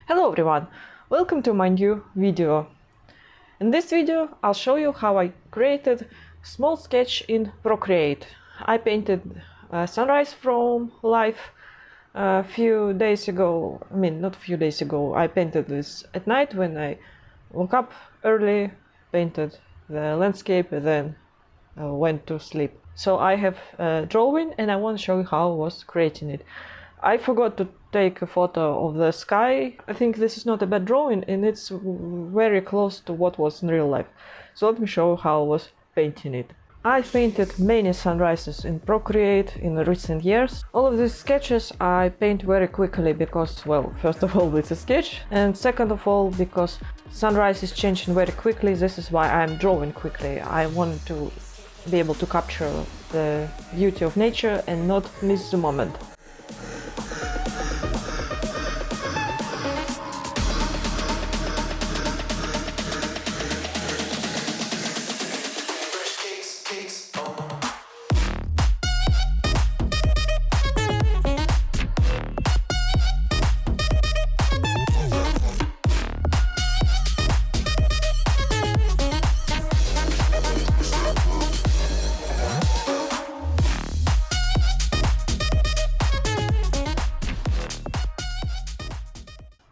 Hello everyone, welcome to my new video. In this video I'll show you how I created a small sketch in Procreate. I painted a sunrise from life a few days ago. Not a few days ago. I painted this at night when I woke up early, painted the landscape and then went to sleep. So I have a drawing and I want to show you how I was creating it. I forgot to take a photo of the sky. I think this is not a bad drawing and it's very close to what was in real life. So let me show you how I was painting it. I painted many sunrises in Procreate in recent years. All of these sketches I paint very quickly because, well, first of all it's a sketch, and second of all because sunrise is changing very quickly. This is why I'm drawing quickly. I wanted to be able to capture the beauty of nature and not miss the moment.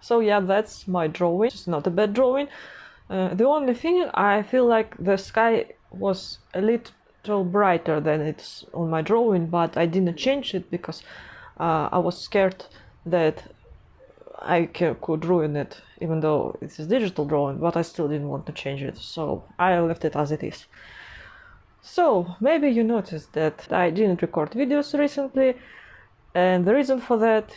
So yeah, that's my drawing. It's not a bad drawing. The only thing, I feel like the sky was a little brighter than it's on my drawing, but I didn't change it because I was scared that I could ruin it, even though it's a digital drawing, but I still didn't want to change it, so I left it as it is. So maybe you noticed that I didn't record videos recently, and the reason for that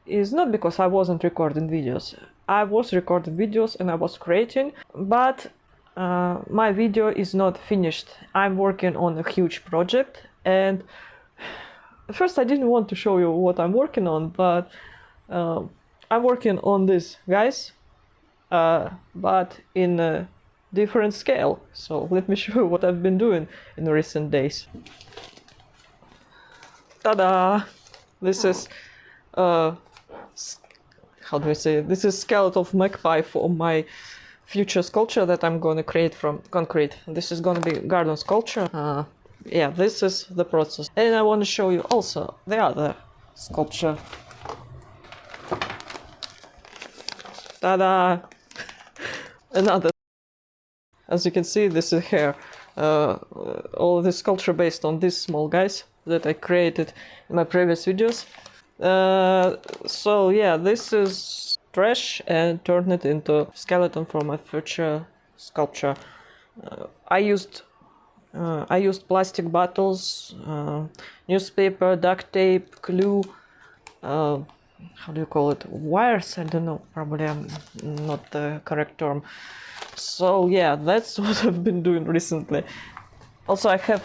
is not because I wasn't recording videos. I was recording videos and I was creating, but my video is not finished. I'm working on a huge project, and at first I didn't want to show you what I'm working on, but I'm working on this, guys, but in a different scale. So let me show you what I've been doing in recent days. Ta-da! This is how do I say it? This is skeleton of magpie for my future sculpture that I'm going to create from concrete. This is going to be garden sculpture. Yeah, this is the process. And I want to show you also the other sculpture. Ta-da! Another. As you can see, this is hair. All of this sculpture based on these small guys that I created in my previous videos. So yeah, this is trash and turned it into skeleton for my future sculpture. I used plastic bottles, newspaper, duct tape, glue, how do you call it, wires? I don't know, probably I'm not the correct term. So yeah, that's what I've been doing recently. Also, I have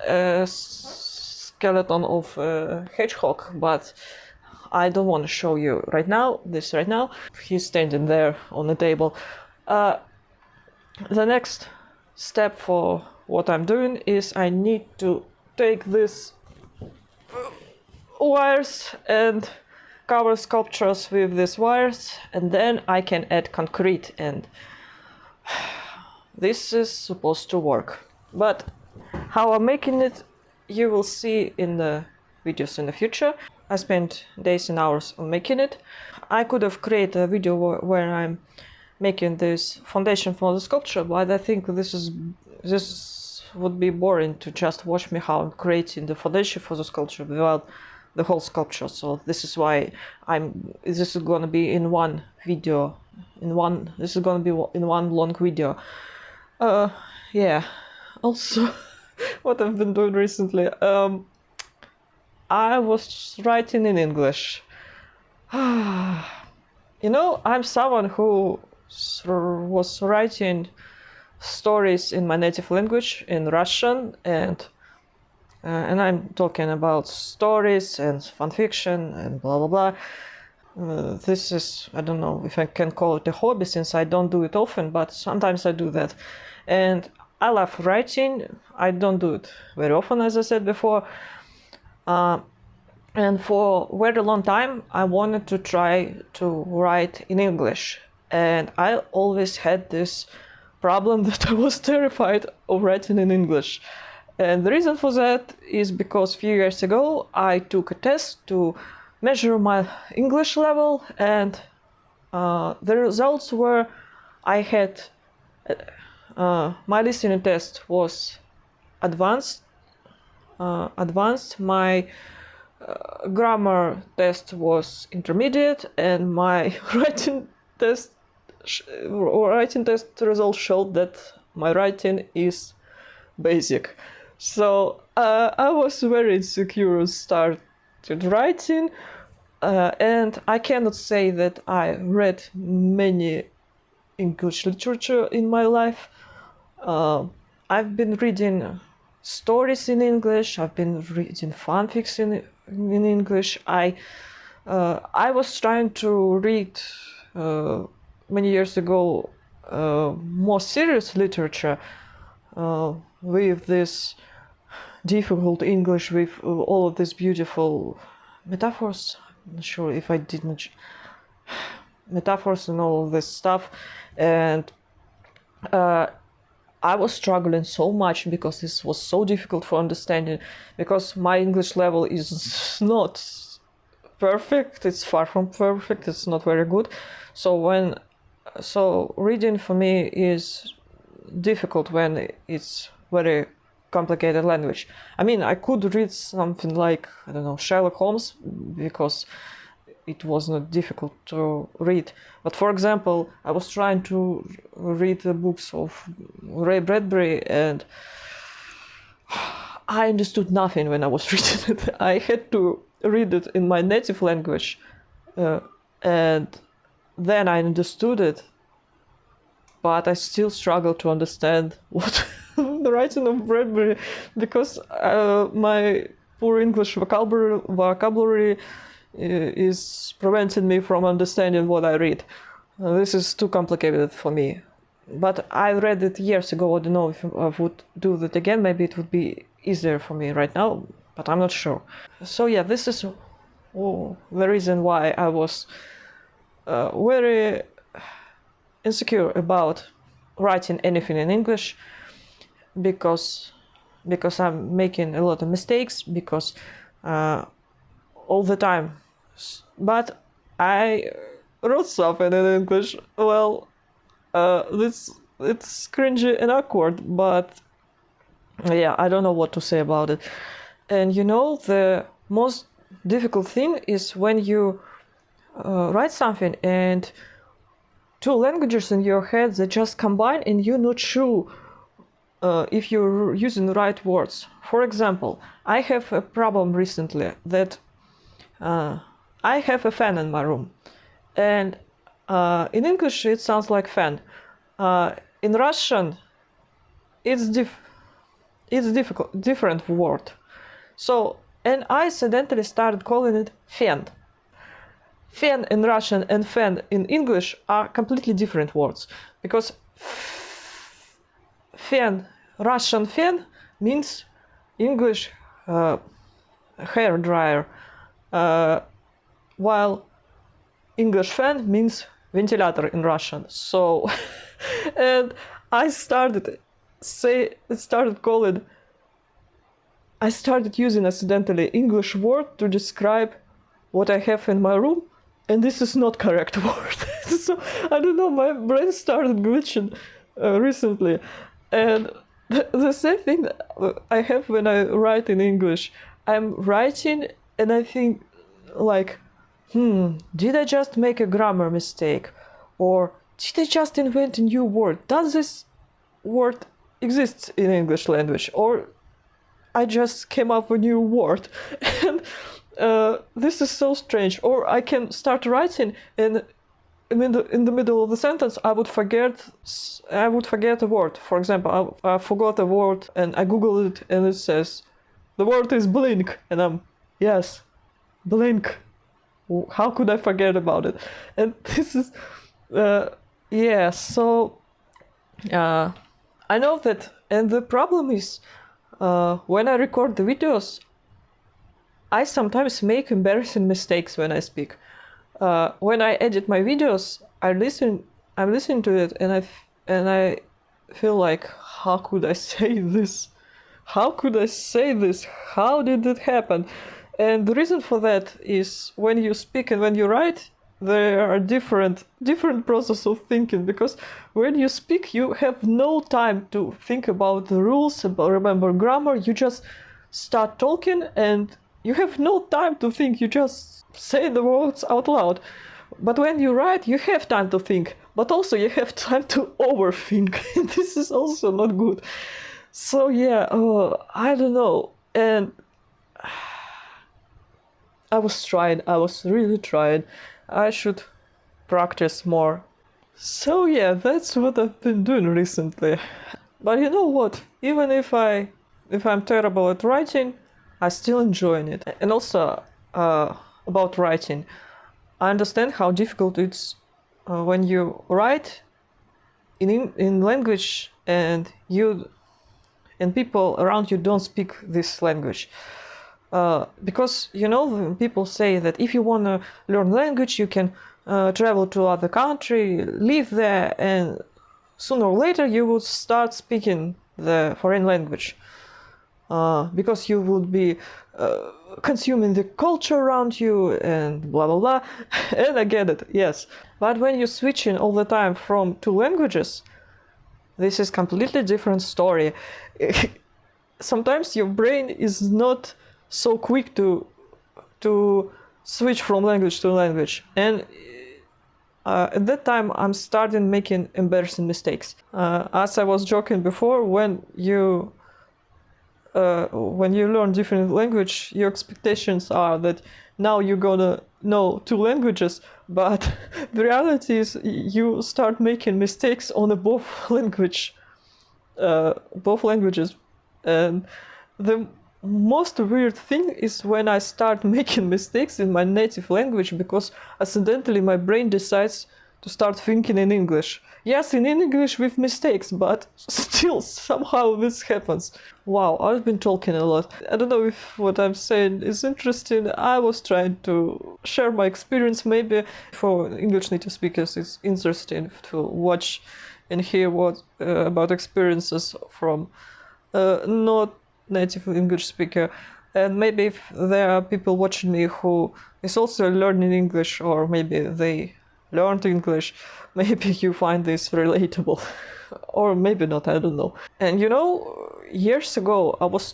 a skeleton of a hedgehog, but I don't want to show you right now. He's standing there on the table. The next step for what I'm doing is I need to take these wires and cover sculptures with these wires, and then I can add concrete, and this is supposed to work. But how I'm making it, you will see in the videos in the future. I spent days and hours on making it. I could have created a video where I'm making this foundation for the sculpture, but I think this would be boring to just watch me how I'm creating the foundation for the sculpture without the whole sculpture. So this is why this is going to be in one video. This is going to be in one long video. Yeah. Also, what I've been doing recently, I was writing in English. You know, I'm someone who was writing stories in my native language, in Russian, and I'm talking about stories and fan fiction and blah blah blah. This is, I don't know if I can call it a hobby since I don't do it often, but sometimes I do that. And I love writing. I don't do it very often, as I said before. And for a very long time, I wanted to try to write in English. And I always had this problem that I was terrified of writing in English. And the reason for that is because a few years ago, I took a test to measure my English level, and the results were I had my listening test was advanced, my grammar test was intermediate, and my writing test results showed that my writing is basic. So I was very insecure, started writing, and I cannot say that I read many English literature in my life. I've been reading stories in English. I've been reading fanfics in English. I was trying to read many years ago more serious literature with this difficult English, with all of these beautiful metaphors. I'm not sure if I didn't metaphors and all of this stuff, and I was struggling so much because this was so difficult for understanding, because my English level is not perfect. It's far from perfect. It's not very good. So reading for me is difficult when it's very complicated language. I mean, I could read something like, I don't know, Sherlock Holmes, because it was not difficult to read. But for example, I was trying to read the books of Ray Bradbury, and I understood nothing when I was reading it. I had to read it in my native language, and then I understood it, but I still struggle to understand what the writing of Bradbury, because my poor English vocabulary is preventing me from understanding what I read. This is too complicated for me. But I read it years ago. I don't know if I would do that again. Maybe it would be easier for me right now, but I'm not sure. So yeah, this is the reason why I was very insecure about writing anything in English, because I'm making a lot of mistakes, because all the time. But I wrote something in English. Well, it's cringy and awkward, but yeah, I don't know what to say about it. And you know, the most difficult thing is when you write something and two languages in your head, they just combine and you're not sure if you're using the right words. For example, I have a problem recently that I have a fan in my room, and in English it sounds like fan. In Russian, it's different word. So, and I accidentally started calling it fan. Fan in Russian and fan in English are completely different words, because fan, Russian fan means English hair dryer, while English fan means ventilator in Russian. So, and I started using accidentally English word to describe what I have in my room, and this is not correct word. So I don't know, my brain started glitching recently, and the same thing I have when I write in English. I'm writing and I think like, did I just make a grammar mistake? Or did I just invent a new word? Does this word exist in English language? Or I just came up with a new word? And this is so strange. Or I can start writing and in the middle of the sentence I would forget a word. For example, I forgot a word and I Googled it and it says the word is blink, and yes, blink. How could I forget about it? And this is yeah, so I know that, and the problem is when I record the videos, I sometimes make embarrassing mistakes when I speak. When I edit my videos, I'm listening to it, and I feel like, how could I say this? How could I say this? How did it happen? And the reason for that is when you speak and when you write, there are different process of thinking, because when you speak, you have no time to think about the rules, about remember grammar. You just start talking and you have no time to think. You just say the words out loud. But when you write, you have time to think, but also you have time to overthink. This is also not good. So yeah, I don't know. And I was really trying. I should practice more. So yeah, that's what I've been doing recently. But you know what? Even if I'm terrible at writing, I still enjoying it. And also about writing, I understand how difficult it's when you write in language and people around you don't speak this language. Because, you know, people say that if you want to learn language, you can travel to other country, live there, and sooner or later you will start speaking the foreign language. Because you would be consuming the culture around you and blah blah blah. And I get it, yes. But when you're switching all the time from two languages, this is completely different story. Sometimes your brain is not so quick to switch from language to language, and at that time I'm starting making embarrassing mistakes. As I was joking before, when you learn different language, your expectations are that now you're gonna know two languages, but the reality is you start making mistakes on both languages. And the most weird thing is when I start making mistakes in my native language, because accidentally my brain decides to start thinking in English. Yes, in English with mistakes, but still somehow this happens. Wow, I've been talking a lot. I don't know if what I'm saying is interesting. I was trying to share my experience. Maybe for English native speakers it's interesting to watch and hear what about experiences from not native English speaker. And maybe if there are people watching me who is also learning English, or maybe they learned English, maybe you find this relatable. Or maybe not, I don't know. And you know, years ago I was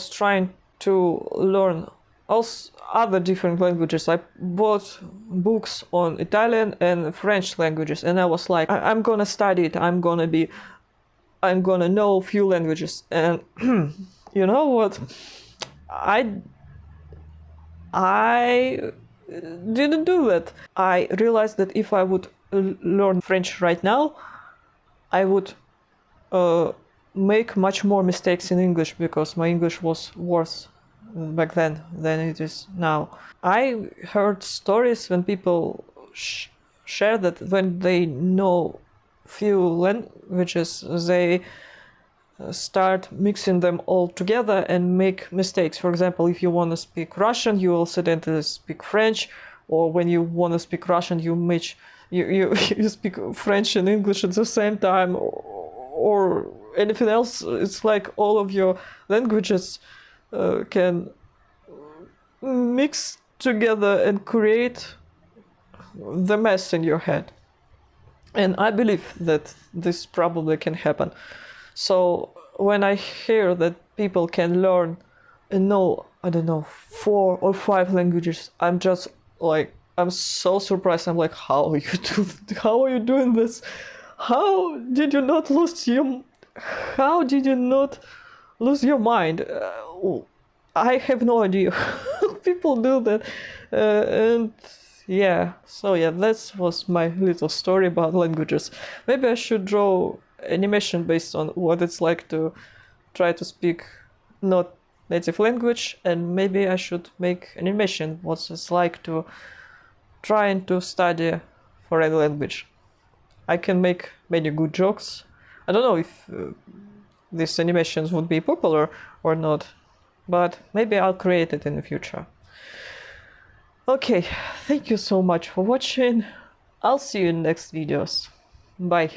trying to learn also other different languages. I bought books on Italian and French languages, and I was like, I'm gonna study it, I'm gonna know a few languages. And you know what? I didn't do that. I realized that if I would learn French right now, I would make much more mistakes in English, because my English was worse back then than it is now. I heard stories when people share that when they know few languages, they start mixing them all together and make mistakes. For example, if you want to speak Russian, you will accidentally speak French, or when you want to speak Russian, you speak French and English at the same time, or anything else. It's like all of your languages can mix together and create the mess in your head. And I believe that this probably can happen. So when I hear that people can learn and know, I don't know, 4 or 5 languages, I'm just like, I'm so surprised. I'm like, how are you doing this? How did you not lose your mind? I have no idea how people do that. And yeah, so yeah, that was my little story about languages. Maybe I should draw animation based on what it's like to try to speak not native language, and maybe I should make animation what it's like to trying to study foreign language. I can make many good jokes. I don't know if these animations would be popular or not. but maybe I'll create it in the future. Okay, thank you so much for watching. I'll see you in next videos. Bye.